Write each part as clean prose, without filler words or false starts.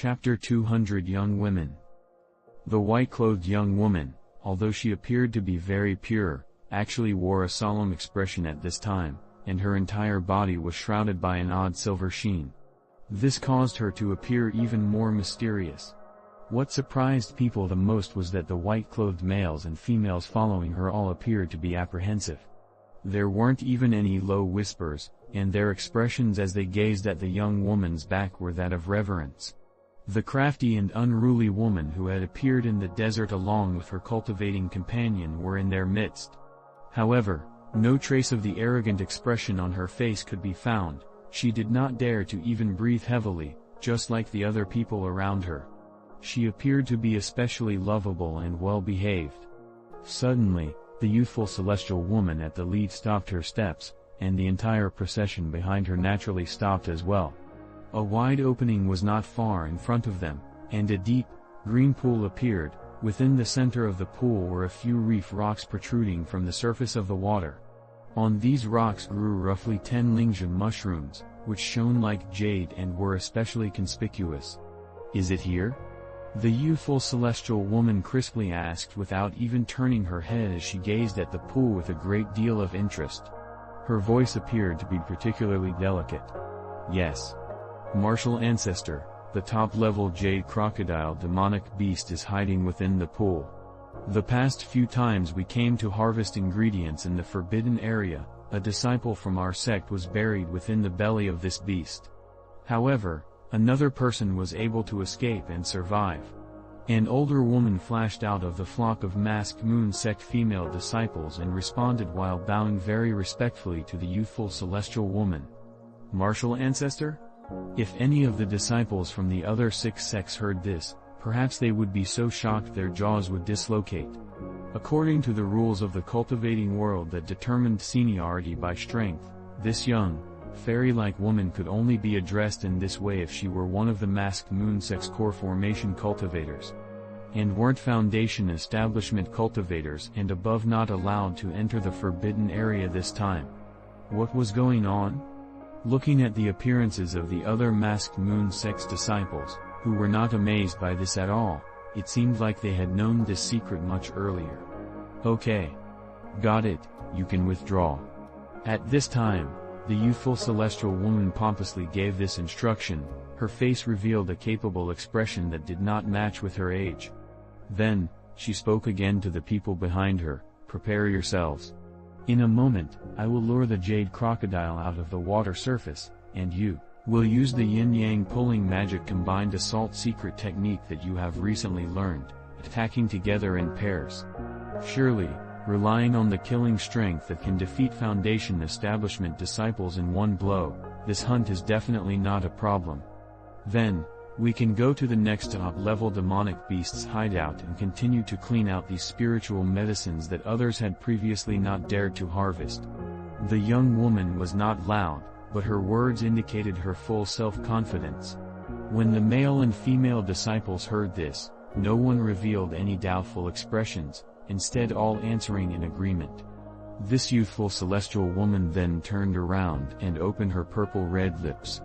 Chapter 200 Young Women. The white-clothed young woman, although she appeared to be very pure, actually wore a solemn expression at this time, and her entire body was shrouded by an odd silver sheen. This caused her to appear even more mysterious. What surprised people the most was that the white-clothed males and females following her all appeared to be apprehensive. There weren't even any low whispers, and their expressions as they gazed at the young woman's back were that of reverence. The crafty and unruly woman who had appeared in the desert along with her cultivating companion were in their midst. However, no trace of the arrogant expression on her face could be found. She did not dare to even breathe heavily, just like the other people around her. She appeared to be especially lovable and well-behaved. Suddenly, the youthful celestial woman at the lead stopped her steps, and the entire procession behind her naturally stopped as well. A wide opening was not far in front of them, and a deep, green pool appeared. Within the center of the pool were a few reef rocks protruding from the surface of the water. On these rocks grew roughly 10 lingzhi mushrooms, which shone like jade and were especially conspicuous. "Is it here?" the youthful celestial woman crisply asked without even turning her head as she gazed at the pool with a great deal of interest. Her voice appeared to be particularly delicate. "Yes. Martial Ancestor, the top-level jade crocodile demonic beast is hiding within the pool. The past few times we came to harvest ingredients in the forbidden area, a disciple from our sect was buried within the belly of this beast. However, another person was able to escape and survive." An older woman flashed out of the flock of masked moon sect female disciples and responded while bowing very respectfully to the youthful celestial woman. "Martial Ancestor?" If any of the disciples from the other 6 sects heard this, perhaps they would be so shocked their jaws would dislocate. According to the rules of the cultivating world that determined seniority by strength, this young, fairy-like woman could only be addressed in this way if she were one of the masked moon sect's core formation cultivators. And weren't foundation establishment cultivators and above not allowed to enter the forbidden area this time. What was going on? Looking at the appearances of the other masked moon sect's disciples, who were not amazed by this at all, it seemed like they had known this secret much earlier. "Okay. Got it, you can withdraw." At this time, the youthful celestial woman pompously gave this instruction. Her face revealed a capable expression that did not match with her age. Then, she spoke again to the people behind her, "Prepare yourselves. In a moment, I will lure the jade crocodile out of the water surface, and you will use the yin-yang pulling magic combined assault secret technique that you have recently learned, attacking together in pairs. Surely, relying on the killing strength that can defeat foundation establishment disciples in one blow, this hunt is definitely not a problem. Then, we can go to the next top-level demonic beast's hideout and continue to clean out these spiritual medicines that others had previously not dared to harvest." The young woman was not loud, but her words indicated her full self-confidence. When the male and female disciples heard this, no one revealed any doubtful expressions, instead all answering in agreement. This youthful celestial woman then turned around and opened her purple-red lips.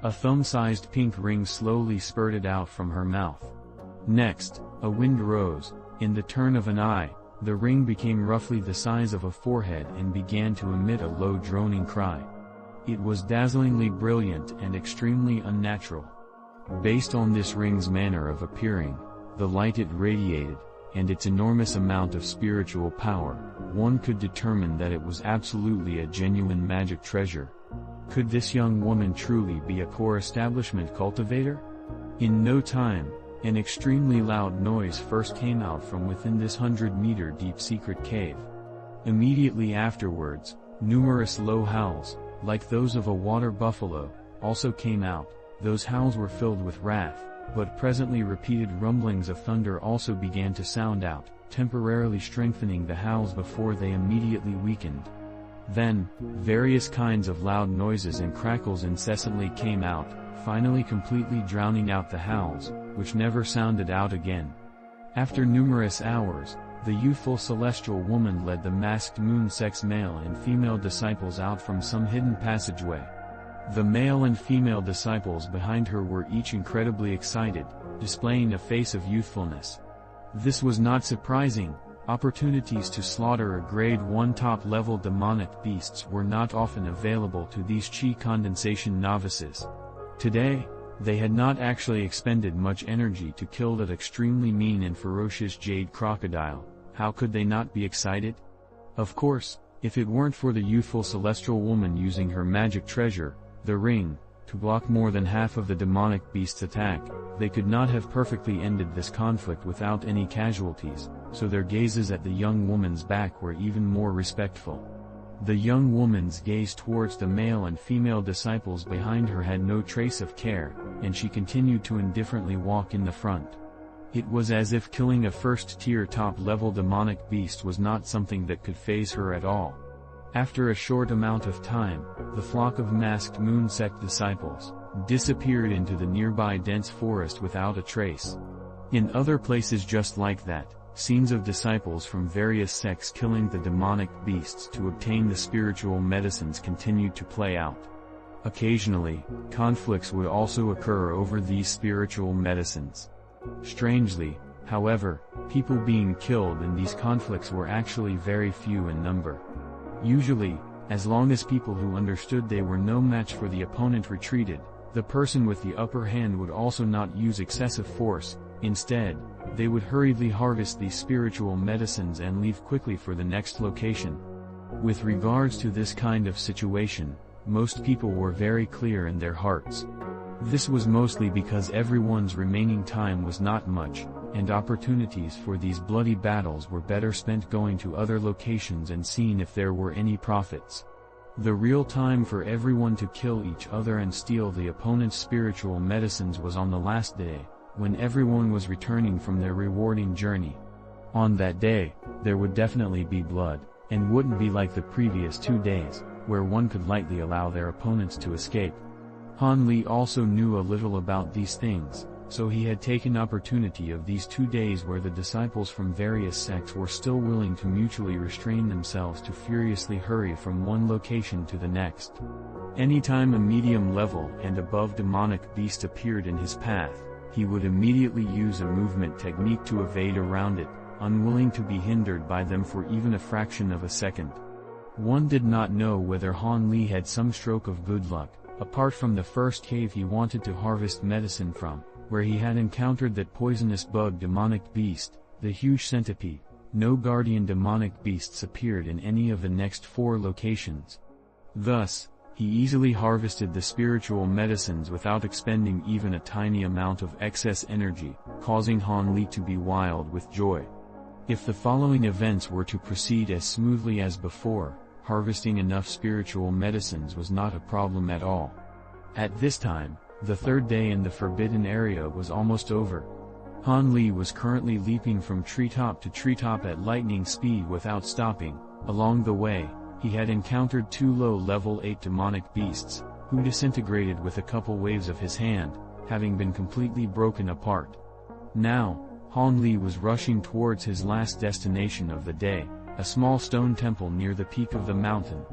A thumb-sized pink ring slowly spurted out from her mouth. Next, a wind rose. In the turn of an eye, the ring became roughly the size of a forehead and began to emit a low droning cry. It was dazzlingly brilliant and extremely unnatural. Based on this ring's manner of appearing, the light it radiated, and its enormous amount of spiritual power, one could determine that it was absolutely a genuine magic treasure. Could this young woman truly be a core establishment cultivator? In no time, an extremely loud noise first came out from within this 100-meter deep secret cave. Immediately afterwards, numerous low howls, like those of a water buffalo, also came out. Those howls were filled with wrath, but presently repeated rumblings of thunder also began to sound out, temporarily strengthening the howls before they immediately weakened. Then, various kinds of loud noises and crackles incessantly came out, finally completely drowning out the howls, which never sounded out again. After numerous hours, the youthful celestial woman led the masked moon sect's male and female disciples out from some hidden passageway. The male and female disciples behind her were each incredibly excited, displaying a face of youthfulness. This was not surprising. Opportunities to slaughter a grade 1 top-level demonic beasts were not often available to these chi condensation novices. Today, they had not actually expended much energy to kill that extremely mean and ferocious jade crocodile. How could they not be excited? Of course, if it weren't for the youthful celestial woman using her magic treasure, the ring, to block more than half of the demonic beast's attack, they could not have perfectly ended this conflict without any casualties, so their gazes at the young woman's back were even more respectful. The young woman's gaze towards the male and female disciples behind her had no trace of care, and she continued to indifferently walk in the front. It was as if killing a first-tier top-level demonic beast was not something that could faze her at all. After a short amount of time, the flock of masked moon sect disciples disappeared into the nearby dense forest without a trace. In other places just like that, scenes of disciples from various sects killing the demonic beasts to obtain the spiritual medicines continued to play out. Occasionally, conflicts would also occur over these spiritual medicines. Strangely, however, people being killed in these conflicts were actually very few in number. Usually, as long as people who understood they were no match for the opponent retreated, the person with the upper hand would also not use excessive force. Instead, they would hurriedly harvest these spiritual medicines and leave quickly for the next location. With regards to this kind of situation, most people were very clear in their hearts. This was mostly because everyone's remaining time was not much, and opportunities for these bloody battles were better spent going to other locations and seeing if there were any profits. The real time for everyone to kill each other and steal the opponent's spiritual medicines was on the last day, when everyone was returning from their rewarding journey. On that day, there would definitely be blood, and wouldn't be like the previous 2 days, where one could lightly allow their opponents to escape. Han Li also knew a little about these things, so he had taken opportunity of these 2 days where the disciples from various sects were still willing to mutually restrain themselves to furiously hurry from one location to the next. Anytime a medium level and above demonic beast appeared in his path, he would immediately use a movement technique to evade around it, unwilling to be hindered by them for even a fraction of a second. One did not know whether Han Li had some stroke of good luck, apart from the first cave he wanted to harvest medicine from, where he had encountered that poisonous bug demonic beast, the huge centipede. No guardian demonic beasts appeared in any of the next 4 locations. Thus, he easily harvested the spiritual medicines without expending even a tiny amount of excess energy, causing Han Li to be wild with joy. If the following events were to proceed as smoothly as before, harvesting enough spiritual medicines was not a problem at all. At this time, the 3rd day in the forbidden area was almost over. Han Li was currently leaping from treetop to treetop at lightning speed without stopping. Along the way, he had encountered 2 low level 8 demonic beasts, who disintegrated with a couple waves of his hand, having been completely broken apart. Now, Han Li was rushing towards his last destination of the day, a small stone temple near the peak of the mountain.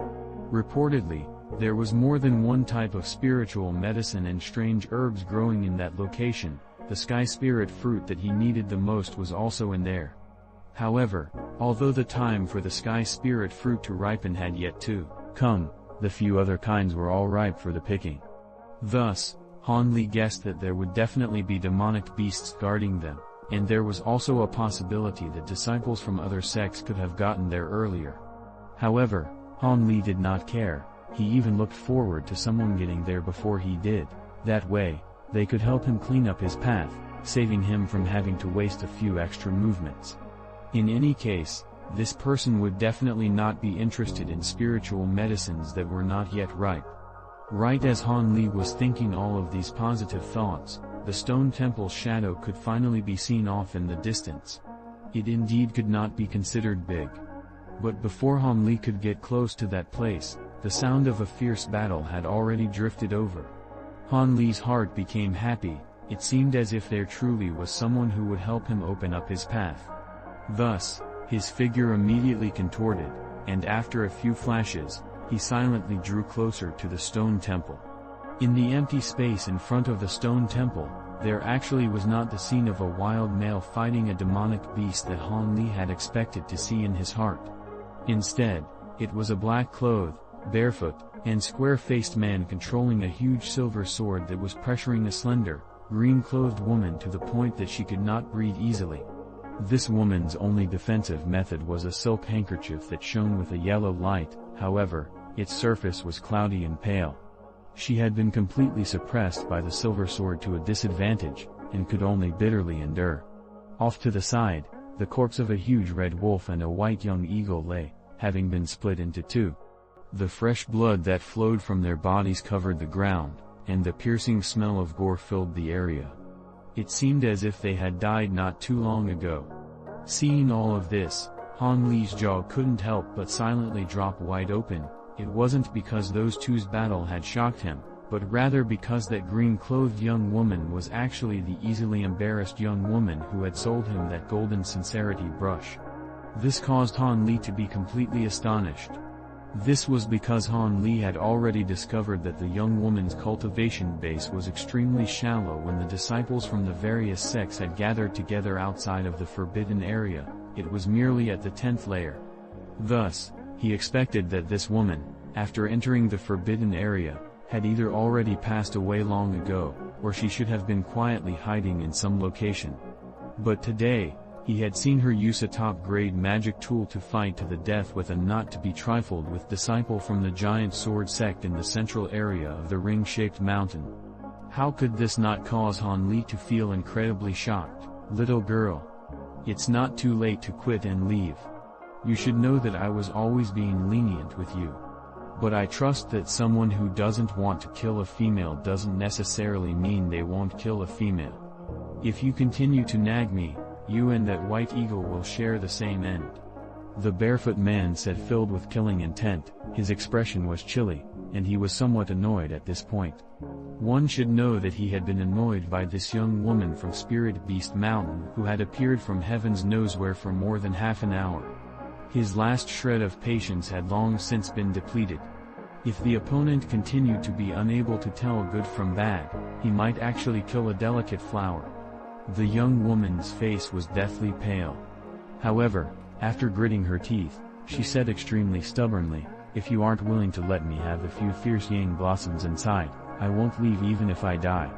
Reportedly, there was more than one type of spiritual medicine and strange herbs growing in that location. The sky spirit fruit that he needed the most was also in there. However, although the time for the sky spirit fruit to ripen had yet to come, the few other kinds were all ripe for the picking. Thus, Han Li guessed that there would definitely be demonic beasts guarding them, and there was also a possibility that disciples from other sects could have gotten there earlier. However, Han Li did not care. He even looked forward to someone getting there before he did. That way, they could help him clean up his path, saving him from having to waste a few extra movements. In any case, this person would definitely not be interested in spiritual medicines that were not yet ripe. Right as Han Li was thinking all of these positive thoughts, the stone temple's shadow could finally be seen off in the distance. It indeed could not be considered big. But before Han Li could get close to that place, the sound of a fierce battle had already drifted over. Han Li's heart became happy. It seemed as if there truly was someone who would help him open up his path. Thus, his figure immediately contorted, and after a few flashes, he silently drew closer to the stone temple. In the empty space in front of the stone temple, there actually was not the scene of a wild male fighting a demonic beast that Han Li had expected to see in his heart. Instead, it was a black-clothed, barefoot, and square-faced man controlling a huge silver sword that was pressuring a slender, green-clothed woman to the point that she could not breathe easily. This woman's only defensive method was a silk handkerchief that shone with a yellow light, however, its surface was cloudy and pale. She had been completely suppressed by the silver sword to a disadvantage, and could only bitterly endure. Off to the side, the corpse of a huge red wolf and a white young eagle lay, having been split into two. The fresh blood that flowed from their bodies covered the ground, and the piercing smell of gore filled the area. It seemed as if they had died not too long ago. Seeing all of this, Han Li's jaw couldn't help but silently drop wide open. It wasn't because those two's battle had shocked him, but rather because that green-clothed young woman was actually the easily embarrassed young woman who had sold him that golden sincerity brush. This caused Han Li to be completely astonished. This was because Han Li had already discovered that the young woman's cultivation base was extremely shallow when the disciples from the various sects had gathered together outside of the forbidden area. It was merely at the 10th layer. Thus, he expected that this woman, after entering the forbidden area, had either already passed away long ago, or she should have been quietly hiding in some location. But today, he had seen her use a top-grade magic tool to fight to the death with a not-to-be-trifled-with disciple from the giant sword sect in the central area of the ring-shaped mountain. How could this not cause Han Li to feel incredibly shocked? Little girl. It's not too late to quit and leave. You should know that I was always being lenient with you. But I trust that someone who doesn't want to kill a female doesn't necessarily mean they won't kill a female. If you continue to nag me, you and that white eagle will share the same end. The barefoot man said, filled with killing intent. His expression was chilly, and he was somewhat annoyed at this point. One should know that he had been annoyed by this young woman from Spirit Beast Mountain who had appeared from heaven's knows-where for more than half an hour. His last shred of patience had long since been depleted. If the opponent continued to be unable to tell good from bad, he might actually kill a delicate flower. The young woman's face was deathly pale. However, after gritting her teeth, she said extremely stubbornly, "If you aren't willing to let me have the few fierce yang blossoms inside, I won't leave even if I die."